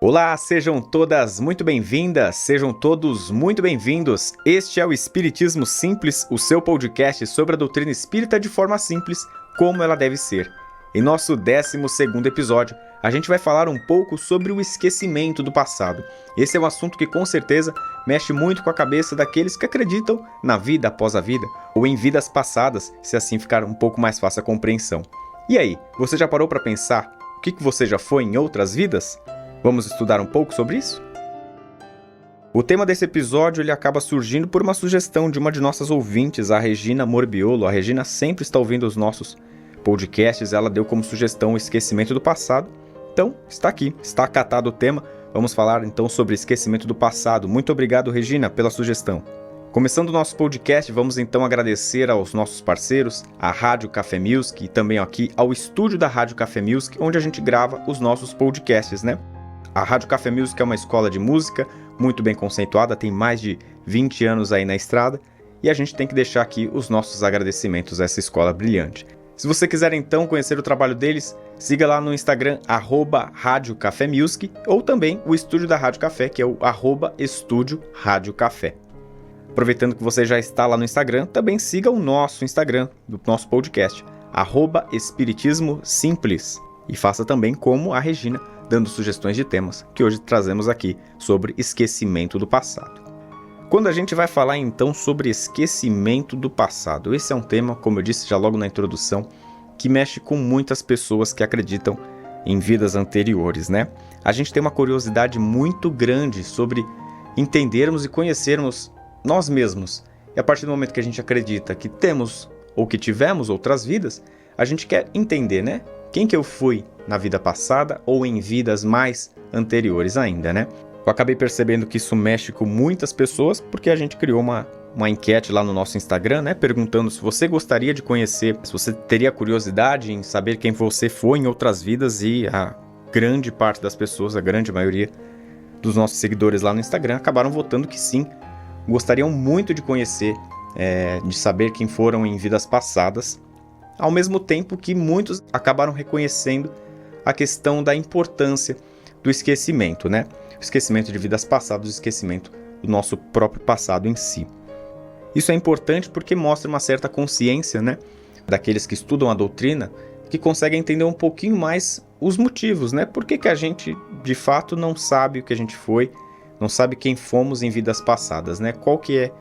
Olá, sejam todas muito bem-vindas, sejam todos muito bem-vindos. Este é o Espiritismo Simples, o seu podcast sobre a doutrina espírita de forma simples, como ela deve ser. Em nosso 12º episódio, a gente vai falar um pouco sobre o esquecimento do passado. Esse é um assunto que com certeza mexe muito com a cabeça daqueles que acreditam na vida após a vida, ou em vidas passadas, se assim ficar um pouco mais fácil a compreensão. E aí, você já parou para pensar o que você já foi em outras vidas? Vamos estudar um pouco sobre isso? O tema desse episódio ele acaba surgindo por uma sugestão de uma de nossas ouvintes, a Regina Morbiolo. A Regina sempre está ouvindo os nossos podcasts, ela deu como sugestão o esquecimento do passado. Então, está aqui, está acatado o tema. Vamos falar então sobre esquecimento do passado. Muito obrigado, Regina, pela sugestão. Começando o nosso podcast, vamos então agradecer aos nossos parceiros, à Rádio Café Music e também aqui ao estúdio da Rádio Café Music, onde a gente grava os nossos podcasts, né? A Rádio Café Music é uma escola de música muito bem conceituada, tem mais de 20 anos aí na estrada e a gente tem que deixar aqui os nossos agradecimentos a essa escola brilhante. Se você quiser então conhecer o trabalho deles, siga lá no Instagram, @Rádio Café Music, ou também o estúdio da Rádio Café, que é o @Estúdio Rádio Café. Aproveitando que você já está lá no Instagram, também siga o nosso Instagram do nosso podcast, @Espiritismo Simples, e faça também como a Regina, dando sugestões de temas que hoje trazemos aqui sobre esquecimento do passado. Quando a gente vai falar então sobre esquecimento do passado, esse é um tema, como eu disse já logo na introdução, que mexe com muitas pessoas que acreditam em vidas anteriores, né? A gente tem uma curiosidade muito grande sobre entendermos e conhecermos nós mesmos. E a partir do momento que a gente acredita que temos ou que tivemos outras vidas, a gente quer entender, né? Quem que eu fui na vida passada ou em vidas mais anteriores ainda, né? Eu acabei percebendo que isso mexe com muitas pessoas porque a gente criou uma enquete lá no nosso Instagram, né? Perguntando se você gostaria de conhecer, se você teria curiosidade em saber quem você foi em outras vidas, e a grande parte das pessoas, a grande maioria dos nossos seguidores lá no Instagram acabaram votando que sim, gostariam muito de conhecer, de saber quem foram em vidas passadas. Ao mesmo tempo que muitos acabaram reconhecendo a questão da importância do esquecimento, né? O esquecimento de vidas passadas, o esquecimento do nosso próprio passado em si. Isso é importante porque mostra uma certa consciência, né? Daqueles que estudam a doutrina, que conseguem entender um pouquinho mais os motivos, né? Por que a gente, de fato, não sabe o que a gente foi, não sabe quem fomos em vidas passadas, né? Qual que é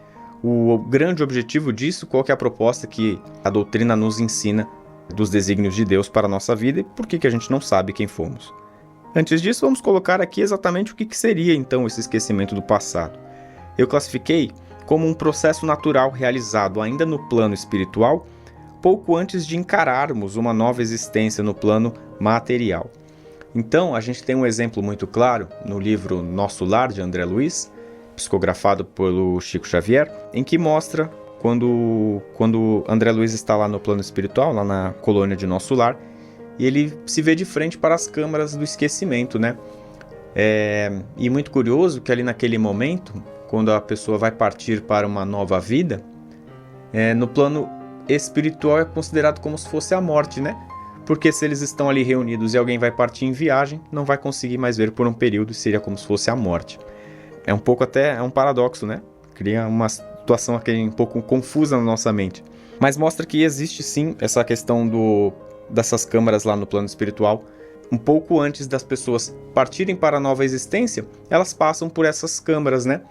o grande objetivo disso, qual que é a proposta que a doutrina nos ensina dos desígnios de Deus para a nossa vida e por que a gente não sabe quem fomos. Antes disso, vamos colocar aqui exatamente o que seria então esse esquecimento do passado. Eu classifiquei como um processo natural realizado ainda no plano espiritual, pouco antes de encararmos uma nova existência no plano material. Então, a gente tem um exemplo muito claro no livro Nosso Lar, de André Luiz, psicografado pelo Chico Xavier, em que mostra quando André Luiz está lá no plano espiritual, lá na colônia de Nosso Lar, e ele se vê de frente para as câmaras do esquecimento, né? E muito curioso que ali naquele momento, quando a pessoa vai partir para uma nova vida, no plano espiritual é considerado como se fosse a morte, né? Porque se eles estão ali reunidos e alguém vai partir em viagem, não vai conseguir mais ver por um período e seria como se fosse a morte. É um pouco é um paradoxo, né? Cria uma situação aqui um pouco confusa na nossa mente. Mas mostra que existe sim essa questão dessas câmaras lá no plano espiritual. Um pouco antes das pessoas partirem para a nova existência, elas passam por essas câmaras, né?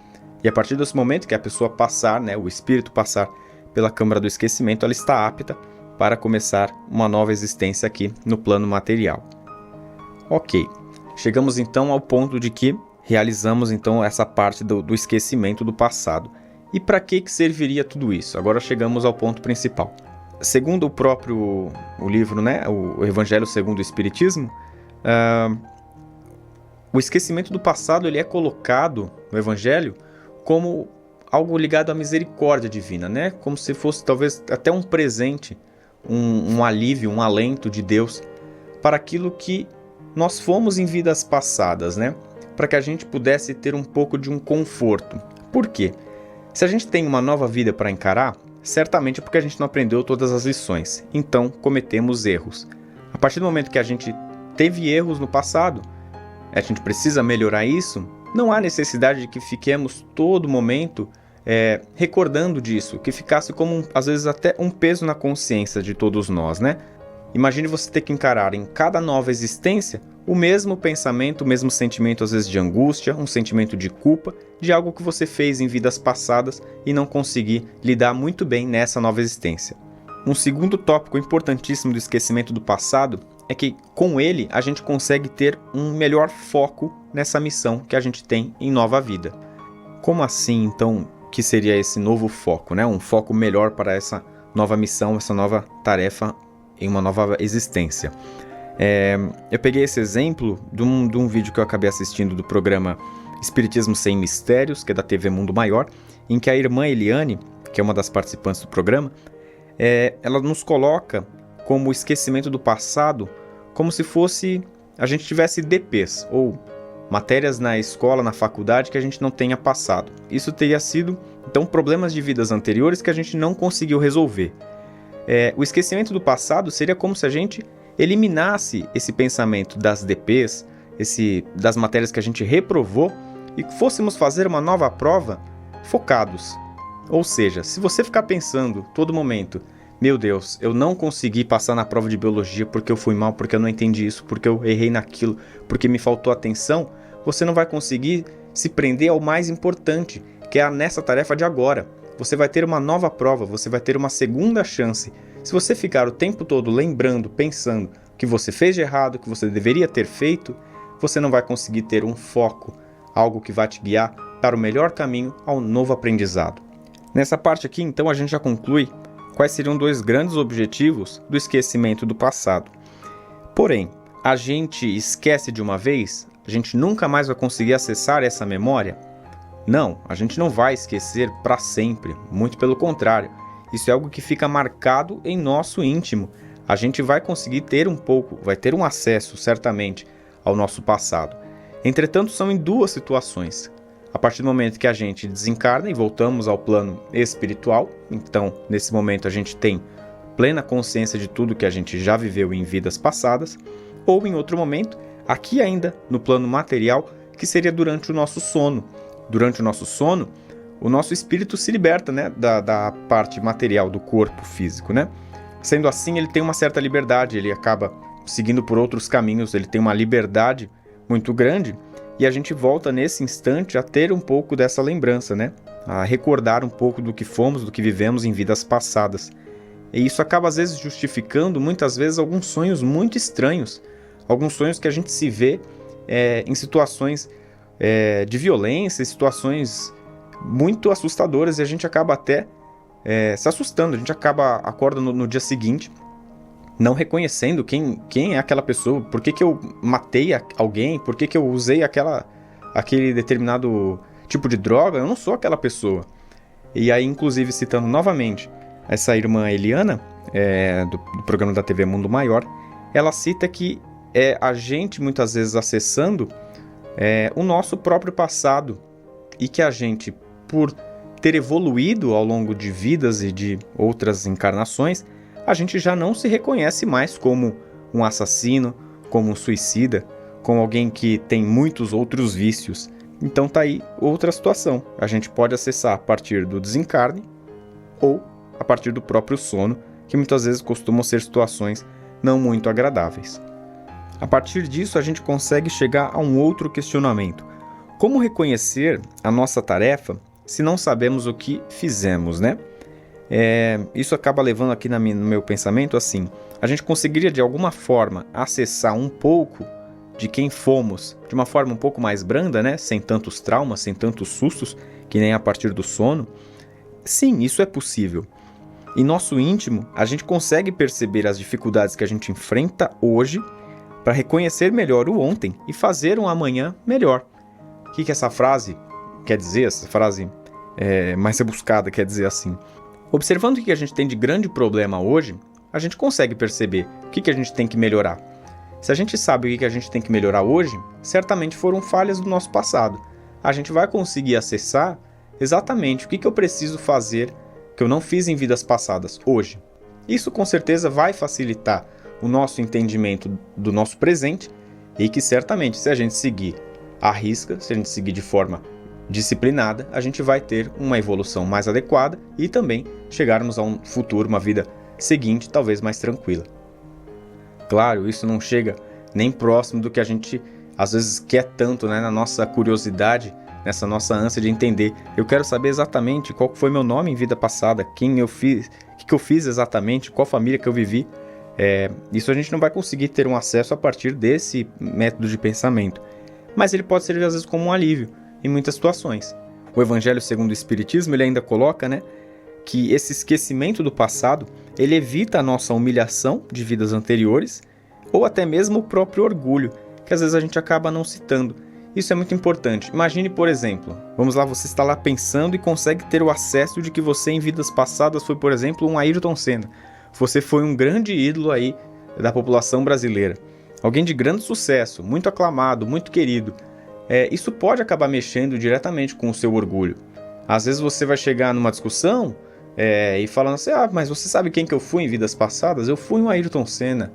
E a partir desse momento que a pessoa passar, né, o espírito passar pela câmara do esquecimento, ela está apta para começar uma nova existência aqui no plano material. Ok, chegamos então ao ponto de que realizamos então essa parte do esquecimento do passado. E para que serviria tudo isso? Agora chegamos ao ponto principal. Segundo o livro, né, o Evangelho segundo o Espiritismo, o esquecimento do passado ele é colocado no Evangelho como algo ligado à misericórdia divina, né? Como se fosse talvez até um presente, um alívio, um alento de Deus para aquilo que nós fomos em vidas passadas, né? Para que a gente pudesse ter um pouco de um conforto. Por quê? Se a gente tem uma nova vida para encarar, certamente é porque a gente não aprendeu todas as lições. Então, cometemos erros. A partir do momento que a gente teve erros no passado, a gente precisa melhorar isso, não há necessidade de que fiquemos todo momento recordando disso, que ficasse como, às vezes, até um peso na consciência de todos nós, né? Imagine você ter que encarar em cada nova existência o mesmo pensamento, o mesmo sentimento, às vezes, de angústia, um sentimento de culpa, de algo que você fez em vidas passadas e não conseguir lidar muito bem nessa nova existência. Um segundo tópico importantíssimo do esquecimento do passado é que, com ele, a gente consegue ter um melhor foco nessa missão que a gente tem em nova vida. Como assim, então, que seria esse novo foco, né? Um foco melhor para essa nova missão, essa nova tarefa em uma nova existência. Eu peguei esse exemplo de um vídeo que eu acabei assistindo do programa Espiritismo Sem Mistérios, que é da TV Mundo Maior, em que a irmã Eliane, que é uma das participantes do programa, ela nos coloca como o esquecimento do passado, como se fosse a gente tivesse DPs, ou matérias na escola, na faculdade, que a gente não tenha passado. Isso teria sido, então, problemas de vidas anteriores que a gente não conseguiu resolver. O esquecimento do passado seria como se a gente eliminasse esse pensamento das DPs, das matérias que a gente reprovou, e fôssemos fazer uma nova prova focados. Ou seja, se você ficar pensando todo momento, meu Deus, eu não consegui passar na prova de biologia porque eu fui mal, porque eu não entendi isso, porque eu errei naquilo, porque me faltou atenção, você não vai conseguir se prender ao mais importante, que é nessa tarefa de agora. Você vai ter uma nova prova, você vai ter uma segunda chance. Se você ficar o tempo todo lembrando, pensando que você fez de errado, que você deveria ter feito, você não vai conseguir ter um foco, algo que vai te guiar para o melhor caminho ao novo aprendizado. Nessa parte aqui, então, a gente já conclui quais seriam dois grandes objetivos do esquecimento do passado. Porém, a gente esquece de uma vez? A gente nunca mais vai conseguir acessar essa memória? Não, a gente não vai esquecer para sempre, muito pelo contrário. Isso é algo que fica marcado em nosso íntimo. A gente vai conseguir ter vai ter um acesso, certamente, ao nosso passado. Entretanto, são em duas situações. A partir do momento que a gente desencarna e voltamos ao plano espiritual, então, nesse momento, a gente tem plena consciência de tudo que a gente já viveu em vidas passadas, ou em outro momento, aqui ainda no plano material, que seria durante o nosso sono. Durante o nosso sono, o nosso espírito se liberta, né, da parte material do corpo físico, né? Sendo assim, ele tem uma certa liberdade, ele acaba seguindo por outros caminhos, ele tem uma liberdade muito grande, e a gente volta nesse instante a ter um pouco dessa lembrança, né? A recordar um pouco do que fomos, do que vivemos em vidas passadas. E isso acaba, às vezes, justificando, muitas vezes, alguns sonhos muito estranhos. Alguns sonhos que a gente se vê em situações de violência, situações muito assustadoras, e a gente acaba até se assustando. A gente acorda no dia seguinte, não reconhecendo quem é aquela pessoa, por que eu matei alguém, por que eu usei aquele determinado tipo de droga, eu não sou aquela pessoa. E aí, inclusive, citando novamente essa irmã Eliana, do programa da TV Mundo Maior, ela cita que a gente, muitas vezes, acessando o nosso próprio passado, e que a gente, por ter evoluído ao longo de vidas e de outras encarnações, a gente já não se reconhece mais como um assassino, como um suicida, como alguém que tem muitos outros vícios. Então tá aí outra situação. A gente pode acessar a partir do desencarne ou a partir do próprio sono, que muitas vezes costumam ser situações não muito agradáveis. A partir disso, a gente consegue chegar a um outro questionamento. Como reconhecer a nossa tarefa se não sabemos o que fizemos, né? Isso acaba levando aqui no meu pensamento assim: a gente conseguiria de alguma forma acessar um pouco de quem fomos de uma forma um pouco mais branda, né? Sem tantos traumas, sem tantos sustos, que nem a partir do sono? Sim, isso é possível. Em nosso íntimo, a gente consegue perceber as dificuldades que a gente enfrenta hoje para reconhecer melhor o ontem e fazer um amanhã melhor. O que essa frase quer dizer? Essa frase mais rebuscada quer dizer assim: observando o que a gente tem de grande problema hoje, a gente consegue perceber o que a gente tem que melhorar. Se a gente sabe o que a gente tem que melhorar hoje, certamente foram falhas do nosso passado. A gente vai conseguir acessar exatamente o que eu preciso fazer que eu não fiz em vidas passadas hoje. Isso com certeza vai facilitar o nosso entendimento do nosso presente e que certamente, se a gente seguir à risca, se a gente seguir de forma disciplinada, a gente vai ter uma evolução mais adequada e também chegarmos a um futuro, uma vida seguinte, talvez mais tranquila. Claro, isso não chega nem próximo do que a gente às vezes quer tanto, né, na nossa curiosidade, nessa nossa ânsia de entender. Eu quero saber exatamente qual foi meu nome em vida passada, quem eu fiz, o que eu fiz exatamente, qual família que eu vivi. Isso a gente não vai conseguir ter um acesso a partir desse método de pensamento. Mas ele pode servir às vezes como um alívio em muitas situações. O Evangelho segundo o Espiritismo, ele ainda coloca, né, que esse esquecimento do passado, ele evita a nossa humilhação de vidas anteriores, ou até mesmo o próprio orgulho, que às vezes a gente acaba não citando. Isso é muito importante. Imagine, por exemplo, vamos lá, você está lá pensando e consegue ter o acesso de que você em vidas passadas foi, por exemplo, um Ayrton Senna. Você foi um grande ídolo aí da população brasileira. Alguém de grande sucesso, muito aclamado, muito querido. Isso pode acabar mexendo diretamente com o seu orgulho. Às vezes você vai chegar numa discussão e falando assim, mas você sabe quem que eu fui em vidas passadas? Eu fui um Ayrton Senna.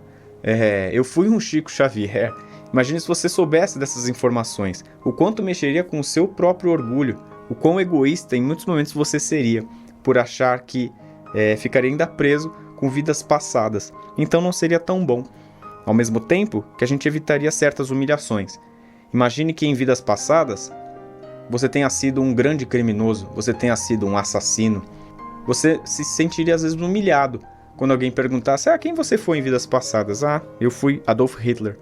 Eu fui um Chico Xavier. Imagine se você soubesse dessas informações, o quanto mexeria com o seu próprio orgulho, o quão egoísta em muitos momentos você seria por achar que ficaria ainda preso com vidas passadas. Então não seria tão bom. Ao mesmo tempo que a gente evitaria certas humilhações. Imagine que em vidas passadas você tenha sido um grande criminoso, você tenha sido um assassino. Você se sentiria às vezes humilhado quando alguém perguntasse, quem você foi em vidas passadas? Eu fui Adolf Hitler.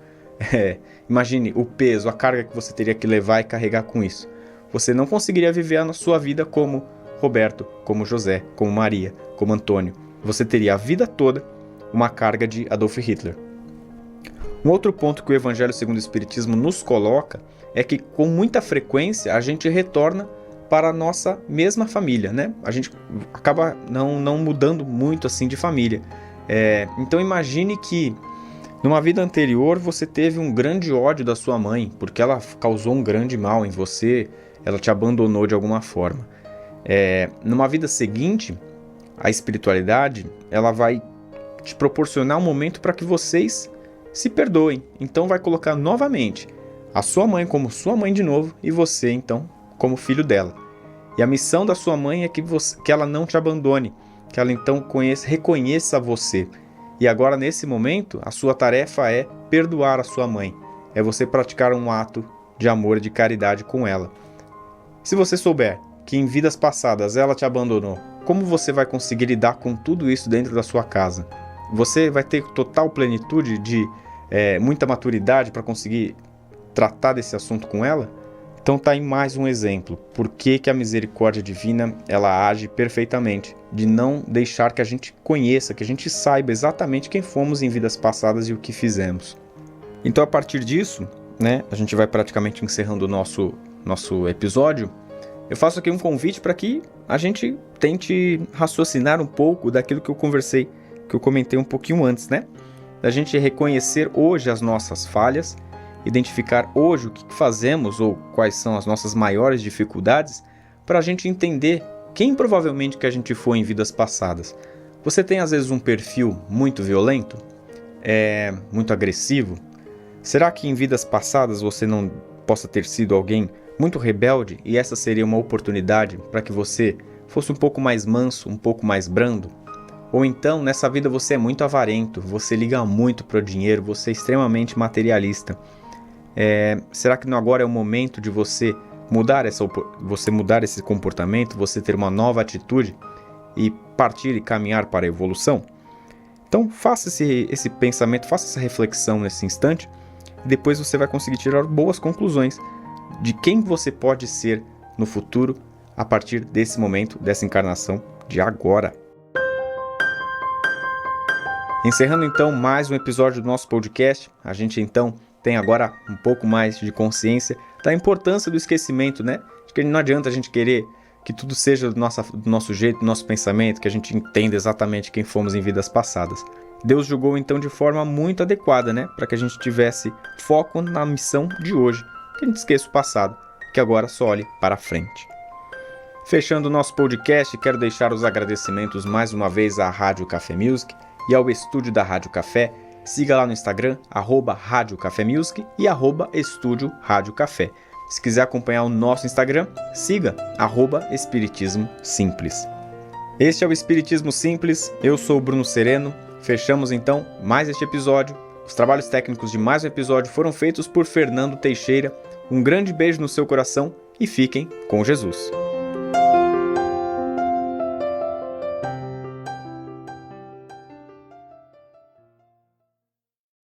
Imagine o peso, a carga que você teria que levar e carregar com isso. Você não conseguiria viver a sua vida como Roberto, como José, como Maria, como Antônio. Você teria a vida toda uma carga de Adolf Hitler. Um outro ponto que o Evangelho segundo o Espiritismo nos coloca é que com muita frequência a gente retorna para a nossa mesma família, né? A gente acaba não mudando muito assim de família. Então imagine que numa vida anterior você teve um grande ódio da sua mãe, porque ela causou um grande mal em você, ela te abandonou de alguma forma. Numa vida seguinte, a espiritualidade ela vai te proporcionar um momento para que vocês se perdoem. Então vai colocar novamente a sua mãe como sua mãe de novo e você então como filho dela. E a missão da sua mãe é que ela não te abandone, que ela então reconheça você. E agora, nesse momento, a sua tarefa é perdoar a sua mãe. É você praticar um ato de amor e de caridade com ela. Se você souber que em vidas passadas ela te abandonou, como você vai conseguir lidar com tudo isso dentro da sua casa? Você vai ter total plenitude de muita maturidade para conseguir tratar desse assunto com ela? Então tá aí mais um exemplo. Por que a misericórdia divina ela age perfeitamente? De não deixar que a gente conheça, que a gente saiba exatamente quem fomos em vidas passadas e o que fizemos. Então a partir disso, né, a gente vai praticamente encerrando o nosso episódio. Eu faço aqui um convite para que a gente tente raciocinar um pouco daquilo que eu comentei um pouquinho antes, né? Da gente reconhecer hoje as nossas falhas, identificar hoje o que fazemos ou quais são as nossas maiores dificuldades para a gente entender quem provavelmente que a gente foi em vidas passadas. Você tem às vezes um perfil muito violento? Muito agressivo? Será que em vidas passadas você não possa ter sido alguém muito rebelde e essa seria uma oportunidade para que você fosse um pouco mais manso, um pouco mais brando? Ou então nessa vida você é muito avarento, você liga muito para o dinheiro, você é extremamente materialista. Será que agora é o momento de você mudar esse comportamento, você ter uma nova atitude e partir e caminhar para a evolução? Então faça esse pensamento, faça essa reflexão nesse instante e depois você vai conseguir tirar boas conclusões de quem você pode ser no futuro a partir desse momento, dessa encarnação de agora. Encerrando então mais um episódio do nosso podcast, a gente então tem agora um pouco mais de consciência da importância do esquecimento, né? De que não adianta a gente querer que tudo seja do nosso jeito, do nosso pensamento, que a gente entenda exatamente quem fomos em vidas passadas. Deus julgou então de forma muito adequada, né? Para que a gente tivesse foco na missão de hoje, que a gente esqueça o passado, que agora só olhe para frente. Fechando o nosso podcast, quero deixar os agradecimentos mais uma vez à Rádio Café Music e ao estúdio da Rádio Café, siga lá no Instagram, @Rádio Café Music e @Estúdio Rádio Café. Se quiser acompanhar o nosso Instagram, siga @Espiritismo Simples. Este é o Espiritismo Simples, eu sou o Bruno Sereno. Fechamos então mais este episódio. Os trabalhos técnicos de mais um episódio foram feitos por Fernando Teixeira. Um grande beijo no seu coração e fiquem com Jesus.